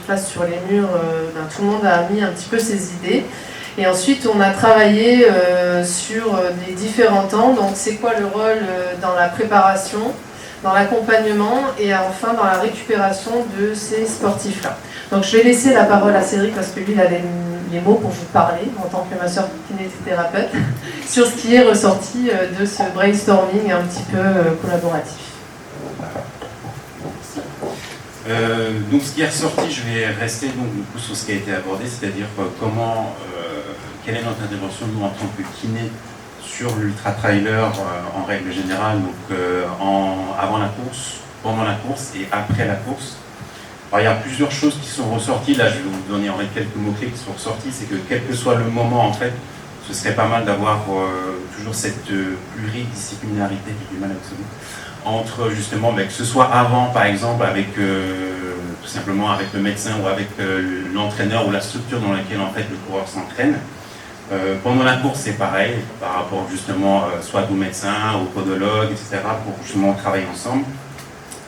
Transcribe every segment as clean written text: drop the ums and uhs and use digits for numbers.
face sur les murs, tout le monde a mis un petit peu ses idées. Et ensuite, on a travaillé sur les différents temps. Donc, c'est quoi le rôle dans la préparation, dans l'accompagnement et enfin dans la récupération de ces sportifs-là. Donc, je vais laisser la parole à Cédric parce que lui, il a les mots pour vous parler en tant que masseur kinésithérapeute sur ce qui est ressorti de ce brainstorming un petit peu collaboratif. Donc ce qui est ressorti, je vais rester donc, du coup, sur ce qui a été abordé, c'est-à-dire quelle est notre intervention nous en tant que kiné sur l'ultra-trailer en règle générale, donc avant la course, pendant la course et après la course. Alors, il y a plusieurs choses qui sont ressorties, là je vais vous donner en fait quelques mots-clés qui sont ressortis, c'est que quel que soit le moment en fait, ce serait pas mal d'avoir toujours cette pluridisciplinarité, j'ai du mal avec ce mot, entre justement, que ce soit avant par exemple avec tout simplement avec le médecin ou avec l'entraîneur ou la structure dans laquelle en fait le coureur s'entraîne. Pendant la course c'est pareil, par rapport justement soit au médecin, au podologue, etc. pour justement travailler ensemble.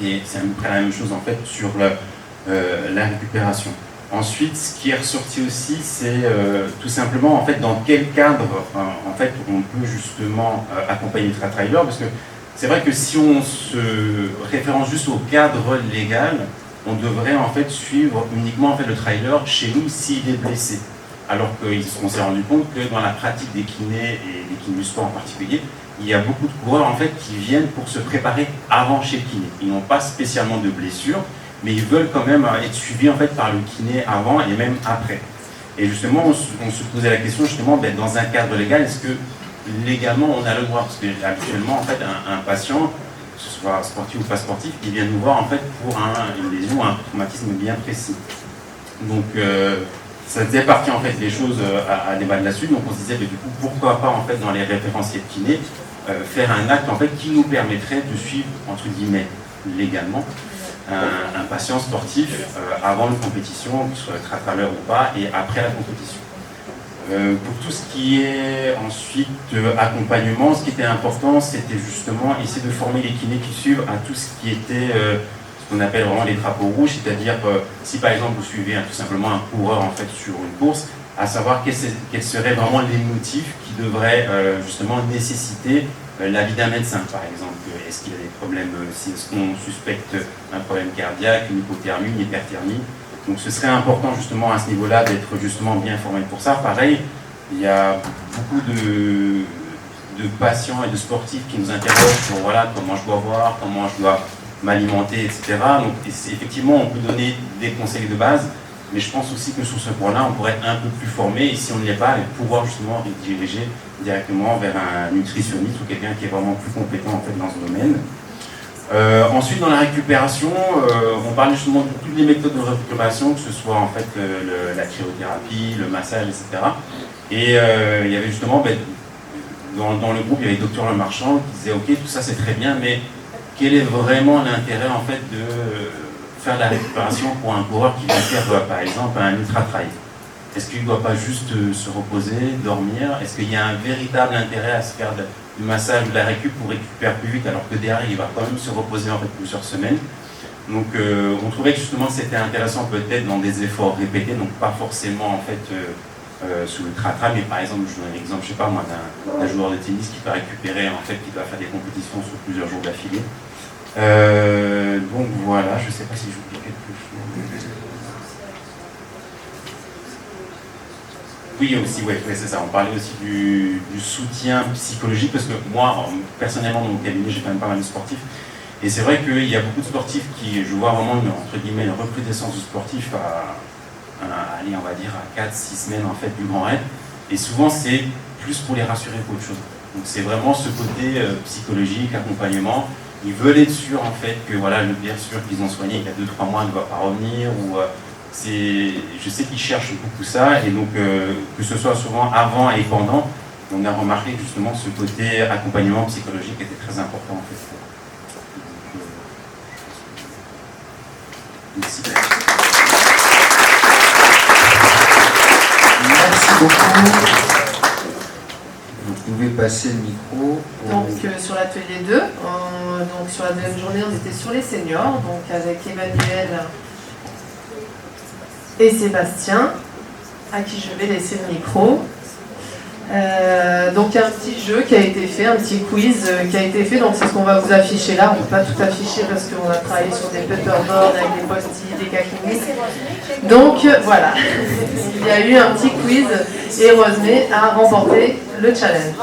Et c'est à peu près la même chose en fait sur la récupération. Ensuite, ce qui est ressorti aussi, c'est tout simplement en fait dans quel cadre en fait on peut justement accompagner le trailer, parce que c'est vrai que si on se référence juste au cadre légal, on devrait en fait suivre uniquement en fait le trailer chez nous s'il est blessé. Alors qu'on s'est rendu compte que dans la pratique des kinés et des kinés du sport en particulier, il y a beaucoup de coureurs en fait qui viennent pour se préparer avant chez le kiné. Ils n'ont pas spécialement de blessures, mais ils veulent quand même être suivis en fait par le kiné avant et même après. Et justement, on se posait la question justement, dans un cadre légal, est-ce que légalement on a le droit? Parce que habituellement en fait un patient, que ce soit sportif ou pas sportif, il vient nous voir en fait pour une lésion ou un traumatisme bien précis. Donc ça faisait partie en fait des choses à débattre là-dessus. Donc on se disait du coup pourquoi pas en fait dans les référentiels kiné faire un acte en fait qui nous permettrait de suivre entre guillemets légalement un patient sportif avant une compétition, que ce soit trailer ou pas, et après la compétition. Pour tout ce qui est ensuite accompagnement, ce qui était important, c'était justement essayer de former les kinés qui suivent à tout ce qui était ce qu'on appelle vraiment les drapeaux rouges, c'est-à-dire si par exemple vous suivez tout simplement un coureur en fait sur une course, à savoir quels seraient vraiment les motifs qui devraient justement nécessiter l'avis d'un médecin, par exemple. Est-ce qu'il y a des problèmes, est-ce qu'on suspecte un problème cardiaque, une hypothermie, une hyperthermie? Donc ce serait important justement à ce niveau-là d'être justement bien formé pour ça. Pareil, il y a beaucoup de patients et de sportifs qui nous interrogent sur voilà, comment je dois boire, comment je dois m'alimenter, etc. Donc effectivement, on peut donner des conseils de base, mais je pense aussi que sur ce point-là, on pourrait être un peu plus formé, et si on n'y est pas, pouvoir justement diriger directement vers un nutritionniste ou quelqu'un qui est vraiment plus compétent en fait, dans ce domaine. Ensuite, dans la récupération, on parle justement de toutes les méthodes de récupération, que ce soit en fait la cryothérapie, le massage, etc. Et il y avait justement, dans le groupe, il y avait le docteur Lemarchand qui disait « Ok, tout ça c'est très bien, mais quel est vraiment l'intérêt en fait de faire de la récupération pour un coureur qui va faire par exemple un ultra-trail? Est-ce qu'il ne doit pas juste se reposer, dormir? Est-ce qu'il y a un véritable intérêt à se faire du massage ou de la récup pour récupérer plus vite alors que derrière il va quand même se reposer en fait plusieurs semaines? Donc on trouvait que justement c'était intéressant peut-être dans des efforts répétés, donc pas forcément en fait sous le ultra-trail, mais par exemple, je donne un exemple, je sais pas moi, d'un joueur de tennis qui peut récupérer en fait, qui doit faire des compétitions sur plusieurs jours d'affilée. Donc voilà, je ne sais pas si j'oublie quelque chose. Oui, aussi, ouais, c'est ça. On parlait aussi du soutien psychologique, parce que moi, personnellement, dans mon cabinet, j'ai quand même pas mal de sportifs. Et c'est vrai qu'il y a beaucoup de sportifs qui, je vois vraiment, entre guillemets, une recrudescence du sportif allez, on va dire, à 4-6 semaines en fait, du grand raid. Et souvent, c'est plus pour les rassurer qu'autre chose. Donc c'est vraiment ce côté psychologique, accompagnement. Ils veulent être sûrs en fait que voilà, le blessure qu'ils ont soigné il y a 2-3 mois ne va pas revenir. Ou, je sais qu'ils cherchent beaucoup ça, et donc que ce soit souvent avant et pendant, on a remarqué que justement ce côté accompagnement psychologique était très important en fait. Merci. Merci beaucoup. Vous pouvez passer le micro. Donc sur l'atelier 2, donc sur la deuxième journée, on était sur les seniors, donc avec Emmanuel et Sébastien, à qui je vais laisser le micro. Donc il y a un petit jeu qui a été fait, un petit quiz qui a été fait, donc c'est ce qu'on va vous afficher là. On ne peut pas tout afficher parce qu'on a travaillé sur des paperboards avec des post-it, des caquinous. Donc voilà, il y a eu un petit quiz et Rosemée a remporté le challenge.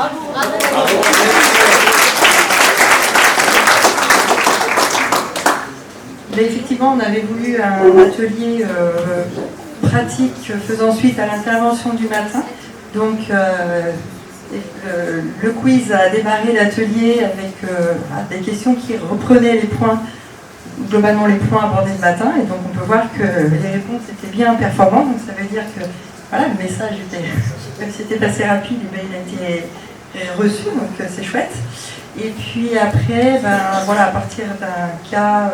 Mais effectivement, on avait voulu un atelier pratique faisant suite à l'intervention du matin. Donc, le quiz a démarré l'atelier avec des questions qui reprenaient les points, globalement les points abordés le matin. Et donc, on peut voir que les réponses étaient bien performantes. Donc, ça veut dire que voilà, le message était, même si c'était assez rapide, il a été reçu. Donc, c'est chouette. Et puis après, voilà, à partir d'un cas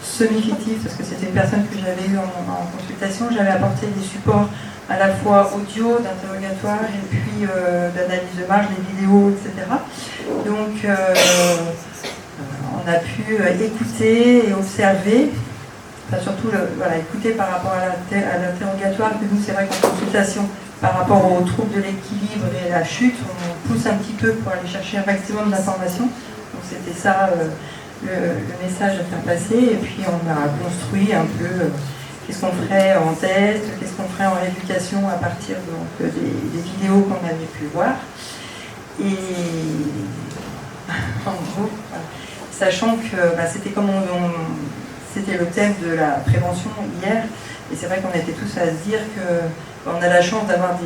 semi-fictif, parce que c'était une personne que j'avais eue en consultation, j'avais apporté des supports à la fois audio, d'interrogatoire et puis d'analyse de marge, des vidéos, etc. Donc on a pu écouter et observer, enfin, surtout écouter par rapport à l'interrogatoire, que nous c'est vrai qu'en consultation, par rapport aux troubles de l'équilibre et à la chute, on pousse un petit peu pour aller chercher un maximum d'informations. Donc c'était ça le message à faire passer, et puis on a construit un peu qu'est-ce qu'on ferait en test, qu'est-ce qu'on ferait en rééducation à partir donc, des vidéos qu'on avait pu voir. Et en gros, sachant que c'était comme c'était le thème de la prévention hier, et c'est vrai qu'on était tous à se dire qu'on a la chance d'avoir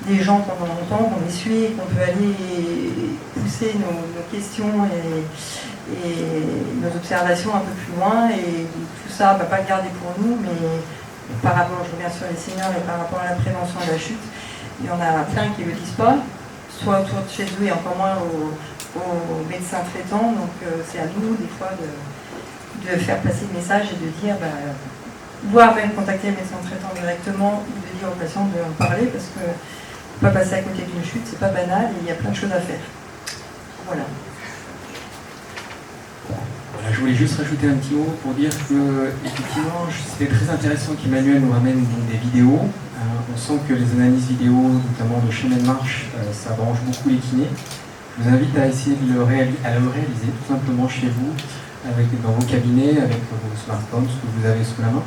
des gens pendant longtemps, qu'on les suit, qu'on peut aller pousser nos questions et nos observations un peu plus loin, et tout ça, on ne va pas le garder pour nous, mais par rapport, je reviens sur les seniors, et par rapport à la prévention de la chute, il y en a plein qui ne le disent pas, soit autour de chez eux et encore moins aux médecins traitants, donc c'est à nous des fois de faire passer le message et de dire, voire même contacter le médecin traitant directement, ou de dire aux patients de en parler, parce que pas passer à côté d'une chute, c'est pas banal, et il y a plein de choses à faire. Voilà. Voilà, je voulais juste rajouter un petit mot pour dire que, effectivement, c'était très intéressant qu'Emmanuel nous ramène des vidéos. On sent que les analyses vidéo, notamment de schéma de marche, ça branche beaucoup les kinés. Je vous invite à essayer de le réaliser tout simplement chez vous, dans vos cabinets, avec vos smartphones, ce que vous avez sous la main.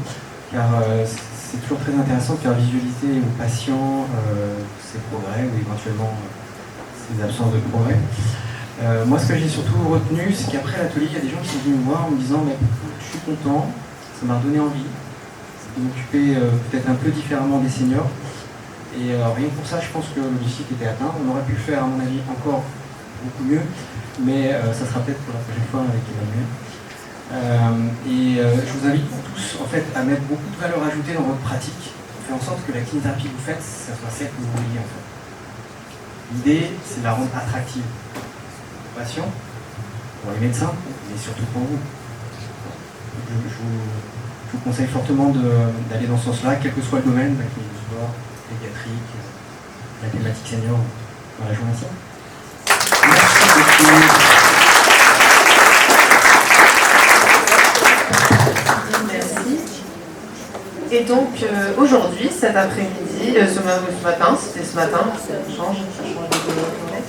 Car c'est toujours très intéressant de faire visualiser aux patients ses progrès ou éventuellement ses absences de progrès. Moi, ce que j'ai surtout retenu, c'est qu'après l'atelier, il y a des gens qui sont venus me voir en me disant je suis content, ça m'a donné envie de m'occuper peut-être un peu différemment des seniors. Et rien que pour ça, je pense que l'objectif était atteint. On aurait pu le faire, à mon avis, encore beaucoup mieux, mais ça sera peut-être pour la prochaine fois avec Emmanuel. Je vous invite tous en fait, à mettre beaucoup de valeur ajoutée dans votre pratique. Faire en sorte que la kinésithérapie que vous faites, ça soit celle que vous vouliez en fait. L'idée, c'est de la rendre attractive. Patients, pour les médecins, mais surtout pour vous. Je vous conseille fortement d'aller dans ce sens-là, quel que soit le domaine, qu'il y ait du sport, pédiatrique, la thématique senior dans la journée. Merci beaucoup. Merci. Et donc aujourd'hui, cet après-midi, ce matin, c'était ce matin, ça change de journée.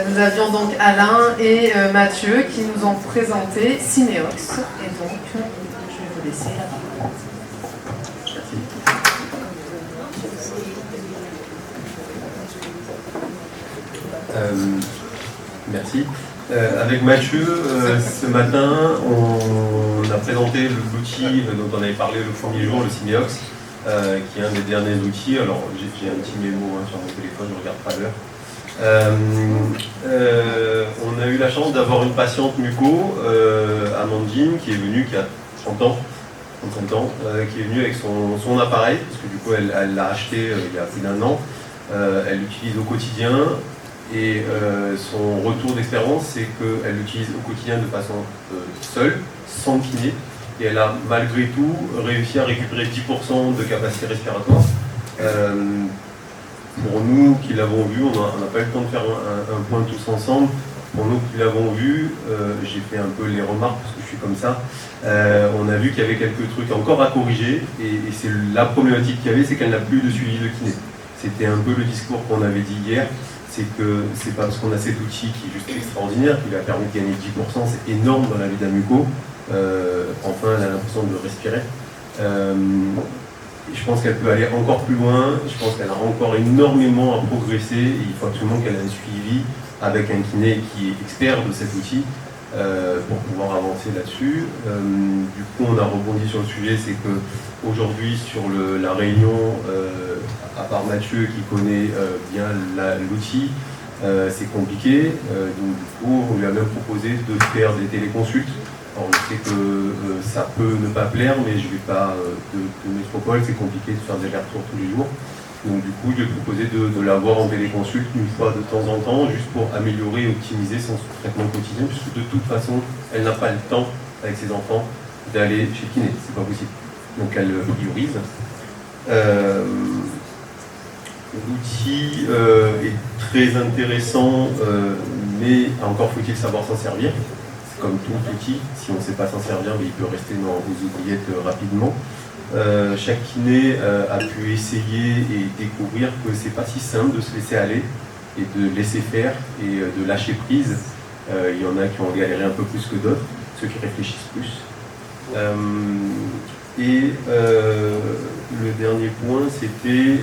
Nous avions donc Alain et Mathieu qui nous ont présenté Cineox. Et donc, je vais vous laisser la parole. Merci. Avec Mathieu, ce matin, on a présenté l'outil dont on avait parlé le premier jour, le Cineox, qui est un des derniers outils. Alors, j'ai un petit mémo sur mon téléphone, je ne regarde pas l'heure. On a eu la chance d'avoir une patiente muco, Amandine, qui est venue, qui a 30 ans, qui est venue avec son appareil, parce que du coup elle l'a acheté il y a plus d'1 an. Elle l'utilise au quotidien, et son retour d'expérience, c'est qu'elle l'utilise au quotidien de façon seule, sans kiné, et elle a malgré tout réussi à récupérer 10% de capacité respiratoire. Pour nous qui l'avons vu, on n'a pas eu le temps de faire un point tous ensemble. pour nous qui l'avons vu, j'ai fait un peu les remarques parce que je suis comme ça, on a vu qu'il y avait quelques trucs encore à corriger et c'est la problématique qu'il y avait, c'est qu'elle n'a plus de suivi de kiné. C'était un peu le discours qu'on avait dit hier, c'est que c'est pas parce qu'on a cet outil qui est juste extraordinaire, qui lui a permis de gagner 10%, c'est énorme dans la vie d'un muco. Enfin, elle a l'impression de respirer. Je pense qu'elle peut aller encore plus loin, je pense qu'elle a encore énormément à progresser et il faut absolument qu'elle ait un suivi avec un kiné qui est expert de cet outil pour pouvoir avancer là-dessus. Du coup, on a rebondi sur le sujet, c'est qu'aujourd'hui, sur la réunion, à part Mathieu qui connaît bien l'outil, c'est compliqué. Donc, du coup, on lui a même proposé de faire des téléconsultes. Alors, je sais que ça peut ne pas plaire, mais je ne vais pas de métropole, c'est compliqué de faire des allers-retours tous les jours. Donc du coup, je lui ai proposé de l'avoir en téléconsulte une fois de temps en temps, juste pour améliorer et optimiser son traitement quotidien, puisque de toute façon, elle n'a pas le temps, avec ses enfants, d'aller chez le kiné, c'est pas possible. Donc elle priorise. L'outil est très intéressant, mais encore faut-il savoir s'en servir. Comme tout outil, si on ne sait pas s'en servir, mais il peut rester dans vos oubliettes rapidement. Chaque kiné a pu essayer et découvrir que c'est pas si simple de se laisser aller et de laisser faire et de lâcher prise. Il y en a qui ont galéré un peu plus que d'autres, ceux qui réfléchissent plus. Le dernier point, c'était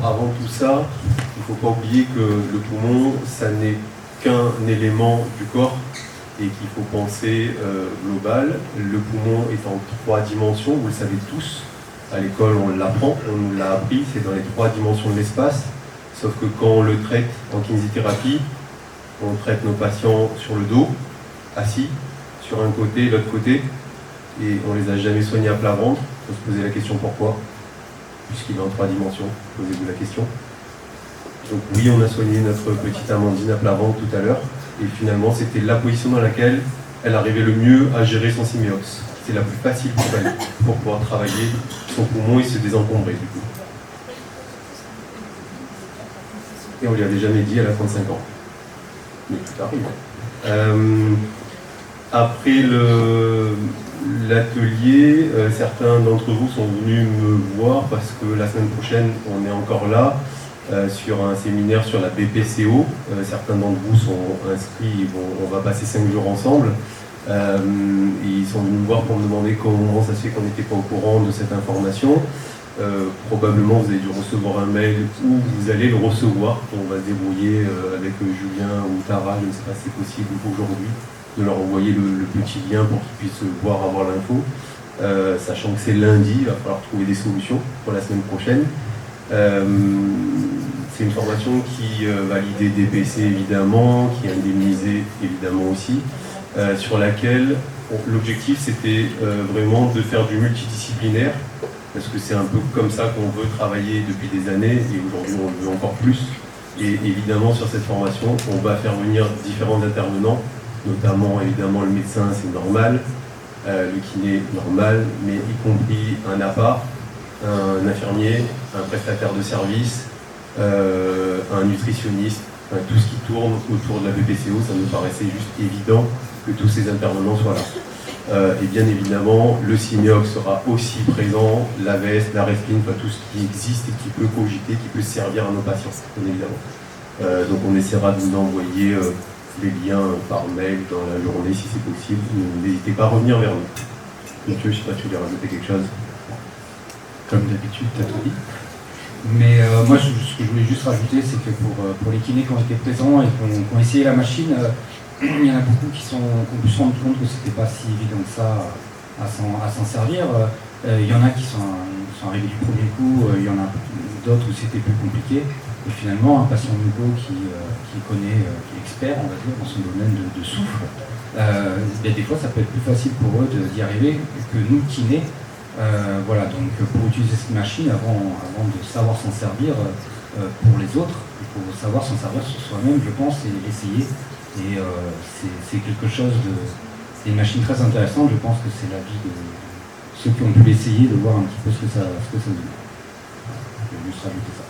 avant tout ça, il ne faut pas oublier que le poumon, ça n'est qu'un élément du corps et qu'il faut penser global. Le poumon est en 3 dimensions, vous le savez tous, à l'école on l'apprend, on nous l'a appris, c'est dans les 3 dimensions de l'espace, sauf que quand on le traite en kinésithérapie, on traite nos patients sur le dos, assis, sur un côté, l'autre côté, et on les a jamais soignés à plat ventre. Il faut se poser la question pourquoi, puisqu'il est en 3 dimensions, posez-vous la question. Donc oui, on a soigné notre petite Amandine à plat ventre tout à l'heure, et finalement c'était la position dans laquelle elle arrivait le mieux à gérer son syméox. C'est la plus facile pour elle, pour pouvoir travailler son poumon et se désencombrer du coup. Et on lui avait jamais dit, elle a 35 ans. Mais tout arrive. Après l'atelier, certains d'entre vous sont venus me voir parce que la semaine prochaine, on est encore là. Sur un séminaire sur la BPCO. Certains d'entre vous sont inscrits, on va passer 5 jours ensemble. Ils sont venus me voir pour me demander comment ça se fait qu'on n'était pas au courant de cette information. Probablement vous avez dû recevoir un mail ou vous allez le recevoir. On va se débrouiller avec Julien ou Tara, je ne sais pas si c'est possible aujourd'hui, de leur envoyer le petit lien pour qu'ils puissent voir, avoir l'info. Sachant que c'est lundi, il va falloir trouver des solutions pour la semaine prochaine. C'est une formation qui valide des DPC évidemment, qui est indemnisée évidemment aussi, sur laquelle l'objectif c'était vraiment de faire du multidisciplinaire, parce que c'est un peu comme ça qu'on veut travailler depuis des années et aujourd'hui on le veut encore plus. Et évidemment sur cette formation on va faire venir différents intervenants, notamment évidemment le médecin, c'est normal, le kiné normal, mais y compris un APA, un infirmier, un prestataire de service, un nutritionniste, tout ce qui tourne autour de la BPCO, ça nous paraissait juste évident que tous ces intervenants soient là. Et bien évidemment, le Syméox sera aussi présent, la veste, la respine, tout ce qui existe et qui peut cogiter, qui peut servir à nos patients, bien évidemment. Donc on essaiera de vous envoyer les liens par mail dans la journée si c'est possible. N'hésitez pas à revenir vers nous. Mathieu, je ne sais pas si tu voulais rajouter quelque chose. Comme d'habitude, tu as tout dit. Mais moi, ce que je voulais juste rajouter, c'est que pour les kinés qui ont été présents et qui ont essayé la machine, il y en a beaucoup qui ont pu se rendre compte que c'était pas si évident que ça à s'en servir. Il y en a qui sont arrivés du premier coup, il y en a d'autres où c'était plus compliqué. Et finalement, un patient muco qui connaît, qui est expert, on va dire, dans son domaine de souffle, des fois ça peut être plus facile pour eux d'y arriver que nous, kinés. Voilà, donc pour utiliser cette machine, avant de savoir s'en servir pour les autres, il faut savoir s'en servir sur soi-même, je pense, et l'essayer. Et c'est quelque chose c'est une machine très intéressante, je pense que c'est l'avis de ceux qui ont pu l'essayer, de voir un petit peu ce que ça veut dire. Je vais juste rajouter ça.